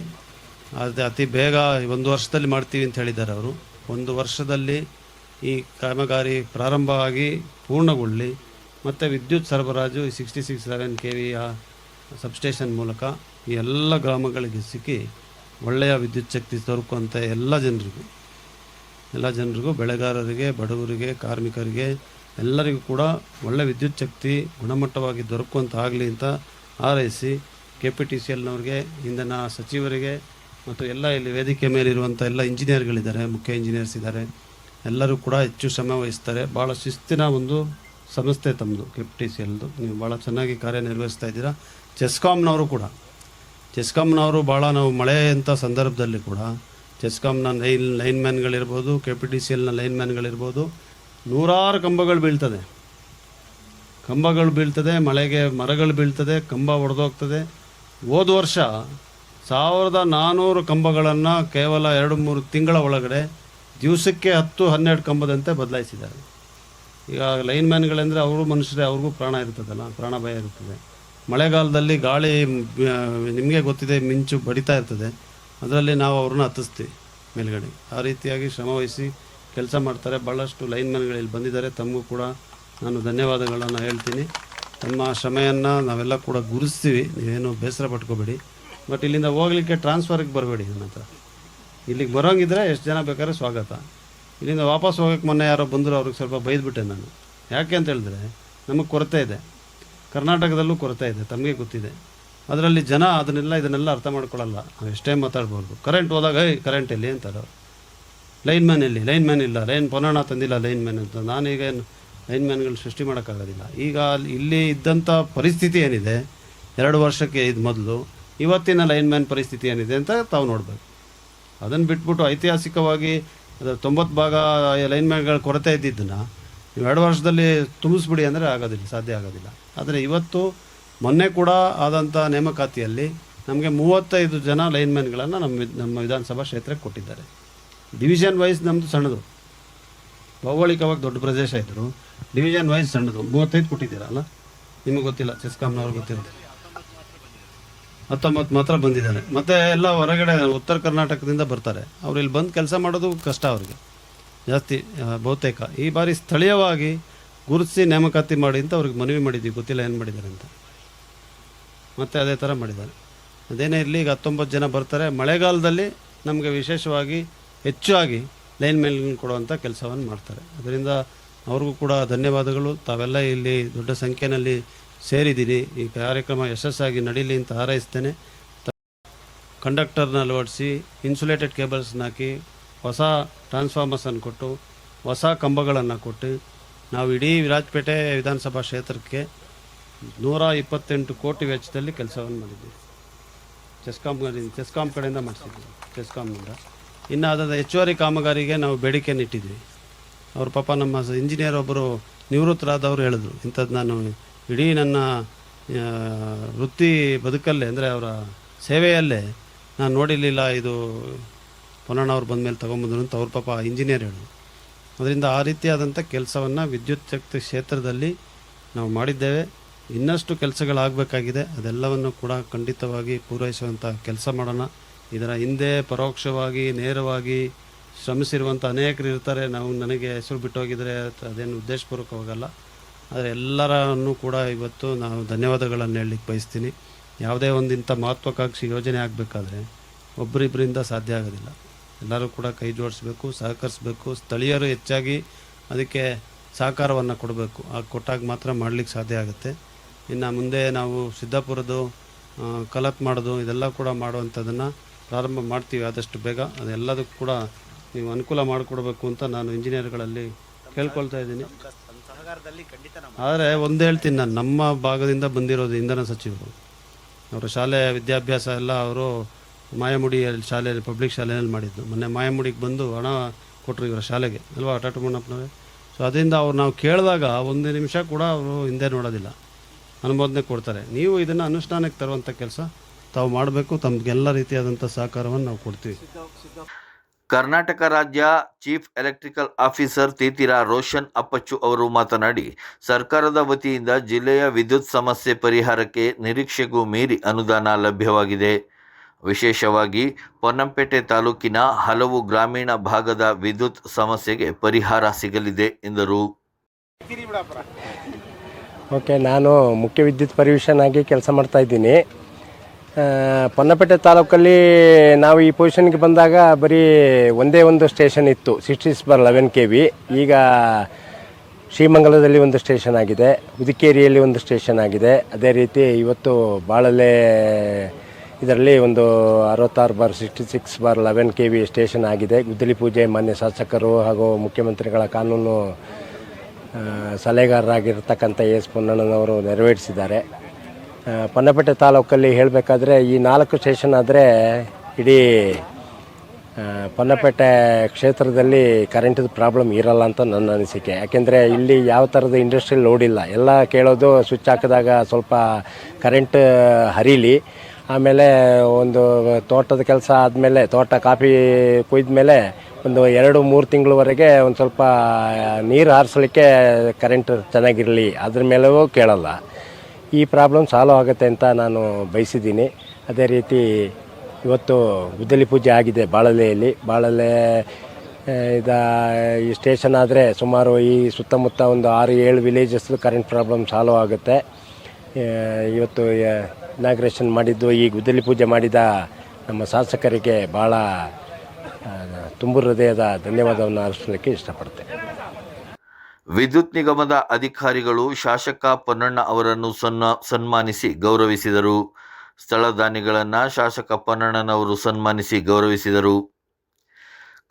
ಆದರೆ ಅತಿ ಬೇಗ 1 ವರ್ಷದಲ್ಲಿ ಮಾಡ್ತೀವಿ ಅಂತ ಹೇಳಿದ್ದಾರೆ ಅವರು. 1 ವರ್ಷದಲ್ಲಿ ಈ ಕಾಮಗಾರಿ ಪ್ರಾರಂಭವಾಗಿ ಪೂರ್ಣಗೊಳ್ಳಿ ಮತ್ತು ವಿದ್ಯುತ್ ಸರಬರಾಜು 66.7 kV ಸಬ್ಸ್ಟೇಷನ್ ಮೂಲಕ ಈ ಎಲ್ಲ ಗ್ರಾಮಗಳಿಗೆ ಸಿಕ್ಕಿ ಒಳ್ಳೆಯ ವಿದ್ಯುತ್ ಶಕ್ತಿ ದೊರಕುವಂಥ ಎಲ್ಲ ಜನರಿಗೂ ಬೆಳೆಗಾರರಿಗೆ, ಬಡವರಿಗೆ, ಕಾರ್ಮಿಕರಿಗೆ ಎಲ್ಲರಿಗೂ ಕೂಡ ಒಳ್ಳೆ ವಿದ್ಯುತ್ ಶಕ್ತಿ ಗುಣಮಟ್ಟವಾಗಿ ದೊರಕುವಂತ ಆಗಲಿ ಅಂತ ಹಾರೈಸಿ KPTCLನವ್ರಿಗೆ, ಇಂಧನ ಸಚಿವರಿಗೆ ಮತ್ತು ಎಲ್ಲ ಇಲ್ಲಿ ವೇದಿಕೆ ಮೇಲಿರುವಂಥ ಎಲ್ಲ ಇಂಜಿನಿಯರ್ಗಳಿದ್ದಾರೆ, ಮುಖ್ಯ ಇಂಜಿನಿಯರ್ಸ್ ಇದ್ದಾರೆ, ಎಲ್ಲರೂ ಕೂಡ ಹೆಚ್ಚು ಶ್ರಮ ವಹಿಸ್ತಾರೆ. ಭಾಳ ಶಿಸ್ತಿನ ಒಂದು ಸಂಸ್ಥೆ ತಮ್ಮದು KPTCLದು. ನೀವು ಭಾಳ ಚೆನ್ನಾಗಿ ಕಾರ್ಯನಿರ್ವಹಿಸ್ತಾ ಇದ್ದೀರಾ. ಚೆಸ್ಕಾಮ್ನವರು ಭಾಳ ನಾವು ಮಳೆ ಅಂತ ಸಂದರ್ಭದಲ್ಲಿ ಕೂಡ ಚೆಸ್ಕಾಮ್ನ ಲೈನ್ ಮ್ಯಾನ್ಗಳಿರ್ಬೋದು, KPTCLನ ಲೈನ್ ಮ್ಯಾನ್ಗಳಿರ್ಬೋದು, ನೂರಾರು ಕಂಬಗಳು ಬೀಳ್ತದೆ, ಮಳೆಗೆ ಮರಗಳು ಬೀಳ್ತದೆ, ಕಂಬ ಒಡೆದೋಗ್ತದೆ. ಹೋದ ವರ್ಷ 1400 ಕಂಬಗಳನ್ನು ಕೇವಲ 2-3 ತಿಂಗಳ ಒಳಗಡೆ ದಿವಸಕ್ಕೆ 10-12 ಕಂಬದಂತೆ ಬದಲಾಯಿಸಿದ್ದಾರೆ. ಈಗ ಲೈನ್ ಮ್ಯಾನ್ಗಳಂದರೆ ಅವರು ಮನುಷ್ಯರೇ, ಅವ್ರಿಗೂ ಪ್ರಾಣ ಇರ್ತದಲ್ಲ, ಪ್ರಾಣ ಭಯ ಇರ್ತದೆ. ಮಳೆಗಾಲದಲ್ಲಿ ಗಾಳಿ ನಿಮಗೆ ಗೊತ್ತಿದೆ, ಮಿಂಚು ಬಡಿತಾ ಇರ್ತದೆ, ಅದರಲ್ಲಿ ನಾವು ಅವ್ರನ್ನ ಹತ್ತಿಸ್ತೀವಿ ಮೇಲ್ಗಡೆ. ಆ ರೀತಿಯಾಗಿ ಶ್ರಮವಹಿಸಿ ಕೆಲಸ ಮಾಡ್ತಾರೆ. ಭಾಳಷ್ಟು ಲೈನ್ ಮ್ಯಾನ್ಗಳಲ್ಲಿ ಬಂದಿದ್ದಾರೆ. ತಮಗೂ ಕೂಡ ನಾನು ಧನ್ಯವಾದಗಳನ್ನು ಹೇಳ್ತೀನಿ. ತಮ್ಮ ಶ್ರಮೆಯನ್ನು ನಾವೆಲ್ಲ ಕೂಡ ಗುರುತಿಸ್ತೀವಿ, ನೀವೇನು ಬೇಸರ ಪಟ್ಕೋಬೇಡಿ. ಬಟ್ ಇಲ್ಲಿಂದ ಹೋಗ್ಲಿಕ್ಕೆ ಟ್ರಾನ್ಸ್ಫರ್ಗೆ ಬರಬೇಡಿ. ನನ್ನ ಹತ್ರ ಇಲ್ಲಿಗೆ ಬರೋಂಗಿದ್ರೆ ಎಷ್ಟು ಜನ ಬೇಕಾದ್ರೆ ಸ್ವಾಗತ. ಇಲ್ಲಿಂದ ವಾಪಸ್ ಹೋಗೋಕ್ಕೆ ಮೊನ್ನೆ ಯಾರೋ ಬಂದರು, ಅವ್ರಿಗೆ ಸ್ವಲ್ಪ ಬೈದ್ಬಿಟ್ಟೆ ನಾನು. ಯಾಕೆ ಅಂತ ಹೇಳಿದ್ರೆ ನಮಗೆ ಕೊರತೆ ಇದೆ, ಕರ್ನಾಟಕದಲ್ಲೂ ಕೊರತೆ ಇದೆ, ತಮಗೆ ಗೊತ್ತಿದೆ. ಅದರಲ್ಲಿ ಜನ ಇದನ್ನೆಲ್ಲ ಅರ್ಥ ಮಾಡ್ಕೊಳ್ಳಲ್ಲ. ನಾವು ಎಷ್ಟೇ ಮಾತಾಡ್ಬೋದು. ಕರೆಂಟ್ ಹೋದಾಗ ಕರೆಂಟ್ ಎಲ್ಲಿ ಅಂತಾರೆ, ಲೈನ್ ಮ್ಯಾನ್ ಇಲ್ಲ, ಪೊನ್ನಣ್ಣ ತಂದಿಲ್ಲ ಲೈನ್ ಮ್ಯಾನ್ ಅಂತ. ನಾನೀಗ ಲೈನ್ ಮ್ಯಾನ್ಗಳು ಸೃಷ್ಟಿ ಮಾಡೋಕ್ಕಾಗೋದಿಲ್ಲ. ಈಗ ಇಲ್ಲಿ ಇದ್ದಂಥ ಪರಿಸ್ಥಿತಿ ಏನಿದೆ 2 ವರ್ಷಕ್ಕೆ ಇದು ಮೊದಲು, ಇವತ್ತಿನ ಲೈನ್ ಮ್ಯಾನ್ ಪರಿಸ್ಥಿತಿ ಏನಿದೆ ಅಂತ ತಾವು ನೋಡಬೇಕು. ಅದನ್ನು ಬಿಟ್ಬಿಟ್ಟು ಐತಿಹಾಸಿಕವಾಗಿ 90% ಲೈನ್ ಮ್ಯಾನ್ಗಳ ಕೊರತೆ ಇದ್ದಿದ್ದನ್ನು ನೀವು 2 ವರ್ಷದಲ್ಲಿ ತುಂಬಿಸ್ಬಿಡಿ ಅಂದರೆ ಸಾಧ್ಯ ಆಗೋದಿಲ್ಲ. ಆದರೆ ಇವತ್ತು ಮೊನ್ನೆ ಕೂಡ ಆದಂಥ ನೇಮಕಾತಿಯಲ್ಲಿ ನಮಗೆ 35 ಜನ ಲೈನ್ ಮ್ಯಾನ್ಗಳನ್ನು ನಮ್ಮ ವಿಧಾನಸಭಾ ಕ್ಷೇತ್ರಕ್ಕೆ ಕೊಟ್ಟಿದ್ದಾರೆ. ಡಿವಿಷನ್ ವೈಸ್ ನಮ್ಮದು ಸಣ್ಣದು, ಭೌಗೋಳಿಕವಾಗಿ ದೊಡ್ಡ ಪ್ರದೇಶ ಇದ್ದರು, ಡಿವಿಷನ್ ವೈಸ್ ಸಣ್ಣದು. 35 ಕೊಟ್ಟಿದ್ದೀರಲ್ಲ, ನಿಮಗೆ ಗೊತ್ತಿಲ್ಲ, ಚೆಸ್ಕಾಮ್ನವ್ರು ಗೊತ್ತಿರೋದು 19 ಮಾತ್ರ ಬಂದಿದ್ದಾರೆ. ಮತ್ತು ಎಲ್ಲ ಹೊರಗಡೆ ಉತ್ತರ ಕರ್ನಾಟಕದಿಂದ ಬರ್ತಾರೆ. ಅವ್ರು ಇಲ್ಲಿ ಬಂದು ಕೆಲಸ ಮಾಡೋದು ಕಷ್ಟ ಅವ್ರಿಗೆ ಜಾಸ್ತಿ ಬಹುತೇಕ. ಈ ಬಾರಿ ಸ್ಥಳೀಯವಾಗಿ ಗುರುತಿಸಿ ನೇಮಕಾತಿ ಮಾಡಿ ಅಂತ ಅವ್ರಿಗೆ ಮನವಿ ಮಾಡಿದ್ವಿ, ಗೊತ್ತಿಲ್ಲ ಏನು ಮಾಡಿದ್ದಾರೆ ಅಂತ. ಮತ್ತು ಅದೇ ಥರ ಮಾಡಿದ್ದಾರೆ. ಅದೇನೇ ಇರಲಿ, ಈಗ 19 ಜನ ಬರ್ತಾರೆ. ಮಳೆಗಾಲದಲ್ಲಿ ನಮಗೆ ವಿಶೇಷವಾಗಿ ಹೆಚ್ಚಾಗಿ ಲೈನ್ ಮ್ಯಾನ್ ಕೊಡುವಂಥ ಕೆಲಸವನ್ನು ಮಾಡ್ತಾರೆ. ಅದರಿಂದ ಅವ್ರಿಗೂ ಕೂಡ ಧನ್ಯವಾದಗಳು. ತಾವೆಲ್ಲ ಇಲ್ಲಿ ದೊಡ್ಡ ಸಂಖ್ಯೆಯಲ್ಲಿ ಸೇರಿದ್ದೀರಿ. ಈ ಕಾರ್ಯಕ್ರಮ ಯಶಸ್ಸಾಗಿ ನಡೀಲಿ ಅಂತ ಹಾರೈಸ್ತೇನೆ. ಕಂಡಕ್ಟರ್ನ ಅಳವಡಿಸಿ, ಇನ್ಸುಲೇಟೆಡ್ ಕೇಬಲ್ಸ್ನ ಹಾಕಿ, ಹೊಸ ಟ್ರಾನ್ಸ್ಫಾರ್ಮರ್ಸನ್ನು ಕೊಟ್ಟು, ಹೊಸ ಕಂಬಗಳನ್ನು ಕೊಟ್ಟು, ನಾವು ಇಡೀ ವಿರಾಜಪೇಟೆ ವಿಧಾನಸಭಾ ಕ್ಷೇತ್ರಕ್ಕೆ 128 ಕೋಟಿ ವೆಚ್ಚದಲ್ಲಿ ಕೆಲಸವನ್ನು ಮಾಡಿದ್ದೀವಿ. ಚೆಸ್ಕಾಮ್ ಕಡೆಯಿಂದ ಮಾಡಿಸಿದ್ವಿ, ಚೆಸ್ಕಾಮ್ನಿಂದ. ಇನ್ನು ಅದರ ಹೆಚ್ಚುವರಿ ಕಾಮಗಾರಿಗೆ ನಾವು ಬೇಡಿಕೆಯನ್ನು ಇಟ್ಟಿದ್ವಿ. ಅವ್ರ ಪಾಪ ನಮ್ಮ ಇಂಜಿನಿಯರ್ ಒಬ್ಬರು ನಿವೃತ್ತರಾದವರು ಹೇಳಿದ್ರು, ಇಂಥದ್ದು ನಾನು ಇಡೀ ನನ್ನ ವೃತ್ತಿ ಬದುಕಲ್ಲೇ, ಅಂದರೆ ಅವರ ಸೇವೆಯಲ್ಲೇ ನಾನು ನೋಡಿರಲಿಲ್ಲ, ಇದು ಪೊನ್ನಣ್ಣವ್ರು ಬಂದ ಮೇಲೆ ತೊಗೊಂಬಂದ್ರು ಅಂತ ಅವ್ರ ಪಾಪ ಇಂಜಿನಿಯರ್ ಹೇಳಿದ್ರು. ಅದರಿಂದ ಆ ರೀತಿಯಾದಂಥ ಕೆಲಸವನ್ನು ವಿದ್ಯುತ್ ಶಕ್ತಿ ಕ್ಷೇತ್ರದಲ್ಲಿ ನಾವು ಮಾಡಿದ್ದೇವೆ. ಇನ್ನಷ್ಟು ಕೆಲಸಗಳಾಗಬೇಕಾಗಿದೆ. ಅದೆಲ್ಲವನ್ನು ಕೂಡ ಖಂಡಿತವಾಗಿ ಪೂರೈಸುವಂಥ ಕೆಲಸ ಮಾಡೋಣ. ಇದರ ಹಿಂದೆ ಪರೋಕ್ಷವಾಗಿ ನೇರವಾಗಿ ಶ್ರಮಿಸಿರುವಂಥ ಅನೇಕರು ಇರ್ತಾರೆ. ನನಗೆ ಹೆಸರು ಬಿಟ್ಟೋಗಿದರೆ ಅದೇನು ಉದ್ದೇಶಪೂರ್ವಕವಾಗಲ್ಲ. ಆದರೆ ಎಲ್ಲರನ್ನೂ ಕೂಡ ಇವತ್ತು ನಾವು ಧನ್ಯವಾದಗಳನ್ನು ಹೇಳಲಿಕ್ಕೆ ಬಯಸ್ತೀನಿ. ಯಾವುದೇ ಒಂದು ಇಂಥ ಮಹತ್ವಾಕಾಂಕ್ಷಿ ಯೋಜನೆ ಆಗಬೇಕಾದ್ರೆ ಒಬ್ಬರಿಬ್ಬರಿಂದ ಸಾಧ್ಯ ಆಗೋದಿಲ್ಲ. ಎಲ್ಲರೂ ಕೂಡ ಕೈ ಜೋಡಿಸ್ಬೇಕು, ಸಹಕರಿಸಬೇಕು. ಸ್ಥಳೀಯರು ಹೆಚ್ಚಾಗಿ ಅದಕ್ಕೆ ಸಹಕಾರವನ್ನು ಕೊಡಬೇಕು. ಕೊಟ್ಟಾಗ ಮಾತ್ರ ಮಾಡಲಿಕ್ಕೆ ಸಾಧ್ಯ ಆಗುತ್ತೆ. ಇನ್ನು ಮುಂದೆ ನಾವು ಸಿದ್ದಾಪುರದ್ದು ಕಲತ್ ಮಾಡೋದು ಇದೆಲ್ಲ ಕೂಡ ಮಾಡುವಂಥದ್ದನ್ನು ಪ್ರಾರಂಭ ಮಾಡ್ತೀವಿ ಆದಷ್ಟು ಬೇಗ. ಅದೆಲ್ಲದಕ್ಕೂ ಕೂಡ ನೀವು ಅನುಕೂಲ ಮಾಡಿಕೊಡ್ಬೇಕು ಅಂತ ನಾನು ಇಂಜಿನಿಯರ್ಗಳಲ್ಲಿ ಕೇಳ್ಕೊಳ್ತಾ ಇದ್ದೀನಿ. ಆದರೆ ಒಂದು ಹೇಳ್ತೀನಿ, ನಾನು ನಮ್ಮ ಭಾಗದಿಂದ ಬಂದಿರೋದು ಇಂಧನ ಸಚಿವರು. ಅವರ ಶಾಲೆ ವಿದ್ಯಾಭ್ಯಾಸ ಎಲ್ಲ ಅವರು ಮಾಯಮುಡಿ ಶಾಲೆಯಲ್ಲಿ ಪಬ್ಲಿಕ್ ಶಾಲೆಯಲ್ಲಿ ಮಾಡಿದ್ದು. ಮೊನ್ನೆ ಮಾಯಮುಡಿಗೆ ಬಂದು ಹಣ ಕೊಟ್ಟರು ಇವರ ಶಾಲೆಗೆ ಅಲ್ವಾ ಟಾಟಮಣ್ಣಪ್ಪನವರೇ. ಸೊ ಅದರಿಂದ ಅವ್ರು ನಾವು ಕೇಳಿದಾಗ ಒಂದು ನಿಮಿಷ ಕೂಡ ಅವರು ಹಿಂದೆ ನೋಡೋದಿಲ್ಲ, ಅನುಮೋದನೆ ಕೊಡ್ತಾರೆ. ನೀವು ಇದನ್ನು ಅನುಷ್ಠಾನಕ್ಕೆ ತರುವಂಥ ಕೆಲಸ ತಾವು ಮಾಡಬೇಕು. ತಮಗೆಲ್ಲ ರೀತಿಯಾದಂಥ ಸಹಕಾರವನ್ನು ನಾವು ಕೊಡ್ತೀವಿ. ಕರ್ನಾಟಕ ರಾಜ್ಯ chief electrical officer Theethira Roshan Appachu ಅವರು ಮಾತನಾಡಿ, ಸರ್ಕಾರದ ವತಿಯಿಂದ ಜಿಲ್ಲೆಯ ವಿದ್ಯುತ್ ಸಮಸ್ಯೆ ಪರಿಹಾರಕ್ಕೆ ನಿರೀಕ್ಷೆಗೂ ಮೀರಿ ಅನುದಾನ ಲಭ್ಯವಾಗಿದೆ. ವಿಶೇಷವಾಗಿ ಪೊನ್ನಂಪೇಟೆ ತಾಲೂಕಿನ ಹಲವು ಗ್ರಾಮೀಣ ಭಾಗದ ವಿದ್ಯುತ್ ಸಮಸ್ಯೆಗೆ ಪರಿಹಾರ ಸಿಗಲಿದೆ ಎಂದರು. ಓಕೆ, ನಾನು ಮುಖ್ಯ ವಿದ್ಯುತ್ ಪರಿವೀಕ್ಷಕನಾಗಿ ಕೆಲಸ ಮಾಡ್ತಾ ಇದ್ದೀನಿ. ಪೊನ್ನಪೇಟೆ ತಾಲೂಕಲ್ಲಿ ನಾವು ಈ ಪೊಸಿಷನ್ಗೆ ಬಂದಾಗ ಬರೀ ಒಂದೇ ಒಂದು ಸ್ಟೇಷನ್ ಇತ್ತು, 66/11 kV. ಈಗ ಶ್ರೀಮಂಗಲದಲ್ಲಿ ಒಂದು ಸ್ಟೇಷನ್ ಆಗಿದೆ, ಉದಿಕೇರಿಯಲ್ಲಿ ಒಂದು ಸ್ಟೇಷನ್ ಆಗಿದೆ. ಅದೇ ರೀತಿ ಇವತ್ತು ಬಾಳಲೆ ಇದರಲ್ಲಿ ಒಂದು 66/66/11 kV ಸ್ಟೇಷನ್ ಆಗಿದೆ. ಗುದ್ದಲಿ ಪೂಜೆ ಮಾನ್ಯ ಶಾಸಕರು ಹಾಗೂ ಮುಖ್ಯಮಂತ್ರಿಗಳ ಕಾನೂನು ಸಲಹೆಗಾರರಾಗಿರ್ತಕ್ಕಂಥ ಎಸ್ ಪೊನ್ನಣ್ಣನವರು ನೆರವೇರಿಸಿದ್ದಾರೆ. ಪೊನ್ನಪೇಟೆ ತಾಲೂಕಲ್ಲಿ ಹೇಳಬೇಕಾದ್ರೆ ಈ 4 ಸ್ಟೇಷನ್ ಆದರೆ ಇಡೀ ಪೊನ್ನಪೇಟೆ ಕ್ಷೇತ್ರದಲ್ಲಿ ಕರೆಂಟದ ಪ್ರಾಬ್ಲಮ್ ಇರಲ್ಲ ಅಂತ ನನ್ನ ಅನಿಸಿಕೆ. ಯಾಕೆಂದರೆ ಇಲ್ಲಿ ಯಾವ ಥರದ ಇಂಡಸ್ಟ್ರಿಯಲ್ ಲೋಡ್ ಇಲ್ಲ. ಎಲ್ಲ ಕೇಳೋದು ಸ್ವಿಚ್ ಹಾಕಿದಾಗ ಸ್ವಲ್ಪ ಕರೆಂಟ್ ಹರಿಲಿ, ಆಮೇಲೆ ಒಂದು ತೋಟದ ಕೆಲಸ ಆದಮೇಲೆ, ತೋಟ ಕಾಫಿ ಕೊಯ್ದ ಮೇಲೆ ಒಂದು 2-3 ತಿಂಗಳವರೆಗೆ ಒಂದು ಸ್ವಲ್ಪ ನೀರು ಹಾರಿಸಲಿಕ್ಕೆ ಕರೆಂಟ್ ಚೆನ್ನಾಗಿರಲಿ, ಅದ್ರ ಮೇಲೂ ಕೇಳಲ್ಲ. ಈ ಪ್ರಾಬ್ಲಮ್ ಸಾಲ್ವ್ ಆಗುತ್ತೆ ಅಂತ ನಾನು ಬಯಸಿದ್ದೀನಿ. ಅದೇ ರೀತಿ ಇವತ್ತು ಗುದ್ದಲಿ ಪೂಜೆ ಆಗಿದೆ ಬಾಳಲೆಯಲ್ಲಿ. ಬಾಳಲೆ ಈ ಸ್ಟೇಷನ್ ಆದರೆ ಸುಮಾರು ಈ ಸುತ್ತಮುತ್ತ ಒಂದು 6-7 ವಿಲೇಜಸ್ ಕರೆಂಟ್ ಪ್ರಾಬ್ಲಮ್ ಸಾಲ್ವ್ ಆಗುತ್ತೆ. ಇವತ್ತು ಇನಾಗ್ರೇಷನ್ ಮಾಡಿದ್ದು, ಈ ಗುದ್ದಲಿ ಪೂಜೆ ಮಾಡಿದ ನಮ್ಮ ಶಾಸಕರಿಗೆ ಭಾಳ ತುಂಬು ಹೃದಯದ ಧನ್ಯವಾದವನ್ನು ಅರ್ಪಿಸಲಿಕ್ಕೆ ಇಷ್ಟಪಡ್ತೇನೆ. ವಿದ್ಯುತ್ ನಿಗಮದ ಅಧಿಕಾರಿಗಳು ಶಾಸಕ ಪೊನ್ನಣ್ಣ ಅವರನ್ನು ಸನ್ಮಾನಿಸಿ ಗೌರವಿಸಿದರು. ಸ್ಥಳ ದಾನಿಗಳನ್ನು ಶಾಸಕ ಪೊನ್ನಣ್ಣನವರು ಸನ್ಮಾನಿಸಿ ಗೌರವಿಸಿದರು.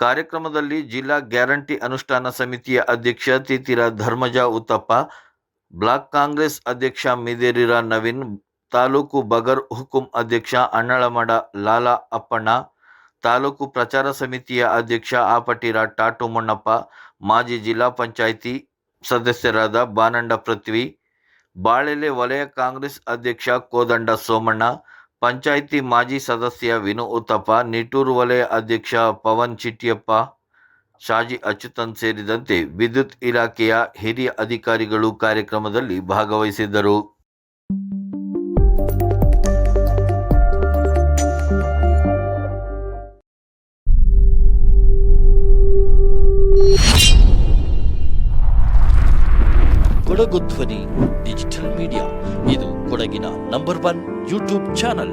ಕಾರ್ಯಕ್ರಮದಲ್ಲಿ ಜಿಲ್ಲಾ ಗ್ಯಾರಂಟಿ ಅನುಷ್ಠಾನ ಸಮಿತಿಯ ಅಧ್ಯಕ್ಷ ತೀತಿರ ಧರ್ಮಜ ಉತ್ತಪ್ಪ, ಬ್ಲಾಕ್ ಕಾಂಗ್ರೆಸ್ ಅಧ್ಯಕ್ಷ ಮಿದೇರಿರ ನವೀನ್, ತಾಲೂಕು ಬಗರ್ ಹುಕುಂ ಅಧ್ಯಕ್ಷ ಅಣ್ಣಳಮಡ ಲಾಲಾ ಅಪ್ಪಣ್ಣ, ತಾಲೂಕು ಪ್ರಚಾರ ಸಮಿತಿಯ ಅಧ್ಯಕ್ಷ ಆಪಟಿರ ಟಾಟು ಮೊಣ್ಣಪ್ಪ, ಮಾಜಿ ಜಿಲ್ಲಾ ಪಂಚಾಯಿತಿ ಸದಸ್ಯರಾದ ಬಾನಂಡ ಪೃಥ್ವಿ, ಬಾಳೆಲೆ ವಲಯ ಕಾಂಗ್ರೆಸ್ ಅಧ್ಯಕ್ಷ ಕೋದಂಡ ಸೋಮಣ್ಣ, ಪಂಚಾಯಿತಿ ಮಾಜಿ ಸದಸ್ಯ ವಿನು ಉತ್ತಪ್ಪ, ನಿಟ್ಟೂರು ವಲಯ ಅಧ್ಯಕ್ಷ ಪವನ್ ಚಿಟ್ಟಿಯಪ್ಪ, ಶಾಜಿ ಅಚ್ಯುತನ್ ಸೇರಿದಂತೆ ವಿದ್ಯುತ್ ಇಲಾಖೆಯ ಹಿರಿಯ ಅಧಿಕಾರಿಗಳು ಕಾರ್ಯಕ್ರಮದಲ್ಲಿ ಭಾಗವಹಿಸಿದ್ದರು. ಕೊಡಗು ಧ್ವನಿ ಡಿಜಿಟಲ್ ಮೀಡಿಯಾ, ಇದು ಕೊಡಗಿನ ನಂಬರ್ 1 ಯೂಟ್ಯೂಬ್ ಚಾನಲ್.